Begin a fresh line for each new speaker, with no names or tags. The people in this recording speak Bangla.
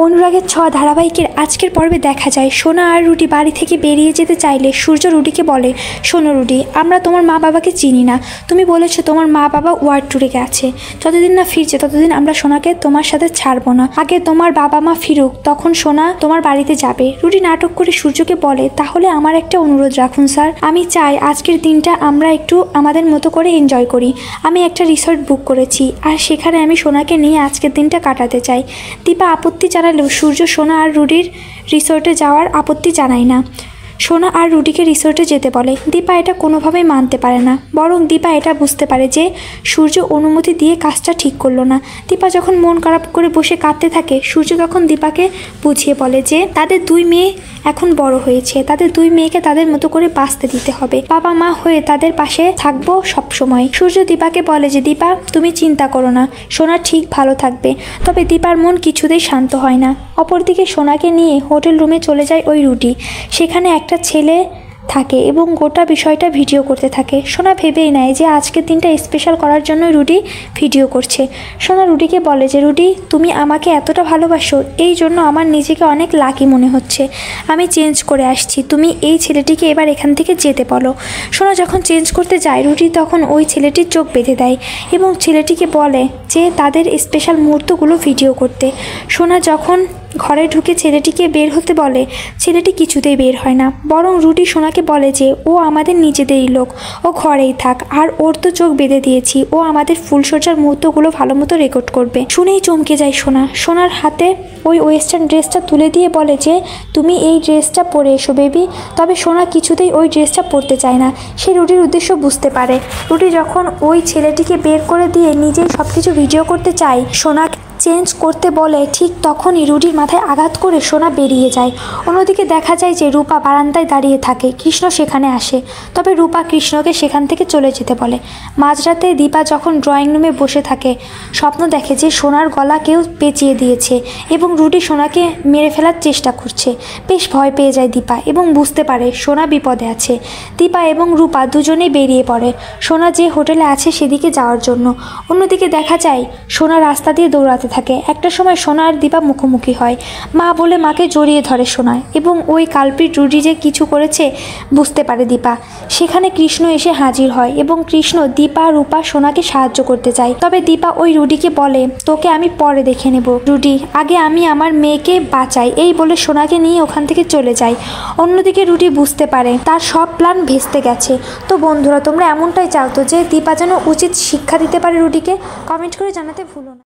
অনুরাগের ছোঁয়া ধারাবাহিকের আজকের পর্বে দেখা যায় সোনা আর রুটি বাড়ি থেকে বেরিয়ে যেতে চাইলে সূর্য রুটিকে বলে, শোনো রুটি, আমরা তোমার মা বাবাকে চিনি না। তুমি বলেছো তোমার মা বাবা ওয়ার্ড ট্যুরে গেছে, যতদিন না ফিরছে ততদিন আমরা সোনাকে তোমার সাথে ছাড়বো না। আগে তোমার বাবা মা ফিরুক, তখন সোনা তোমার বাড়িতে যাবে। রুটি নাটক করে সূর্যকে বলে, তাহলে আমার একটা অনুরোধ রাখুন স্যার, আমি চাই আজকের দিনটা আমরা একটু আমাদের মতো করে এনজয় করি। আমি একটা রিসর্ট বুক করেছি আর সেখানে আমি সোনাকে নিয়ে আজকের দিনটা কাটাতে চাই। দীপা আপত্তি জানালেও সূর্য সোনা আর রুটির রিসোর্টে যাওয়ার আপত্তি জানায় না। সোনা আর রুটিকে রিসোর্টে যেতে বলে। দীপা এটা কোনোভাবেই মানতে পারে না, বরং দীপা এটা বুঝতে পারে যে সূর্য অনুমতি দিয়ে কাজটা ঠিক করলো না। দীপা যখন মন খারাপ করে বসে কাঁদতে থাকে, সূর্য তখন দীপাকে বুঝিয়ে বলে যে তাদের দুই মেয়ে এখন বড় হয়েছে, তাদের দুই মেয়েকে তাদের মতো করে বাঁচতে দিতে হবে। বাবা মা হয়ে তাদের পাশে থাকবো সবসময়। সূর্য দীপাকে বলে যে দীপা, তুমি চিন্তা করো না, সোনা ঠিক ভালো থাকবে। তবে দীপার মন কিছুতেই শান্ত হয় না। অপরদিকে সোনাকে নিয়ে হোটেল রুমে চলে যায় ওই রুটি। সেখানে একটা ছেলে থাকে এবং গোটা বিষয়টা ভিডিও করতে থাকে। সোনা ভেবেই নেয় যে আজকের দিনটা স্পেশাল করার জন্য রুটি ভিডিও করছে। সোনা রুটিকে বলে যে রুটি, তুমি আমাকে এতটা ভালোবাসো, এই জন্য আমার নিজেকে অনেক লাকি মনে হচ্ছে। আমি চেঞ্জ করে আসছি, তুমি এই ছেলেটিকে এবার এখান থেকে যেতে বলো। সোনা যখন চেঞ্জ করতে যায়, রুটি তখন ওই ছেলেটির চোখ বেঁধে দেয় এবং ছেলেটিকে বলে যে তাদের স্পেশাল মুহূর্তগুলো ভিডিও করতে। সোনা যখন ঘরে ঢুকে ছেলেটিকে বের হতে বলে, ছেলেটি কিছুতেই বের হয় না, বরং রুটি সোনাকে বলে যে ও আমাদের নিজেদেরই লোক, ও ঘরেই থাক, আর ওর তো চোখ বেঁধে দিয়েছি, ও আমাদের ফুলসজ্জার মুহূর্তগুলো ভালো মতো রেকর্ড করবে। শুনেই চমকে যায় সোনা। সোনার হাতে ওই ওয়েস্টার্ন ড্রেসটা তুলে দিয়ে বলে যে তুমি এই ড্রেসটা পরে এসো বেবি। তবে সোনা কিছুতেই ওই ড্রেসটা পরতে চায় না। সে রুটির উদ্দেশ্য বুঝতে পারে। রুটি যখন ওই ছেলেটিকে বের করে দিয়ে নিজেই সব কিছু ভিডিও করতে চায়, সোনা চেঞ্জ করতে বলে, ঠিক তখনই রুটির মাথায় আঘাত করে সোনা বেরিয়ে যায়। অন্যদিকে দেখা যায় যে রূপা বারান্দায় দাঁড়িয়ে থাকে, কৃষ্ণ সেখানে আসে। তবে রূপা কৃষ্ণকে সেখান থেকে চলে যেতে বলে। মাঝরাতে দীপা যখন ড্রয়িং রুমে বসে থাকে, স্বপ্ন দেখে যে সোনার গলা কেউ পেঁচিয়ে দিয়েছে এবং রুটি সোনাকে মেরে ফেলার চেষ্টা করছে। বেশ ভয় পেয়ে যায় দীপা এবং বুঝতে পারে সোনা বিপদে আছে। দীপা এবং রূপা দুজনেই বেরিয়ে পড়ে সোনা যে হোটেলে আছে সেদিকে যাওয়ার জন্য। অন্যদিকে দেখা যায় সোনা রাস্তা দিয়ে দৌড়াতে থাকে। একটা সময় সোনা আর দীপা মুখোমুখি হয়। মা বলে মাকে জড়িয়ে ধরে সোনা এবং ওই কালপিট রুটি যে কিছু করেছে বুঝতে পারে দীপা। সেখানে কৃষ্ণ এসে হাজির হয় এবং কৃষ্ণ দীপা রূপা সোনাকে সাহায্য করতে চায়। তবে দীপা ওই রুটিকে বলে, তোকে আমি পরে দেখে নেব রুটি, আগে আমি আমার মেয়েকে বাঁচাই। এই বলে সোনাকে নিয়ে ওখান থেকে চলে যায়। অন্যদিকে রুটি বুঝতে পারে তার সব প্ল্যান ভেস্তে গেছে। তো বন্ধুরা, তোমরা এমনটাই চাও তো যে দীপা যেন উচিত শিক্ষা দিতে পারে রুটিকে? কমেন্ট করে জানাতে ভুলো না।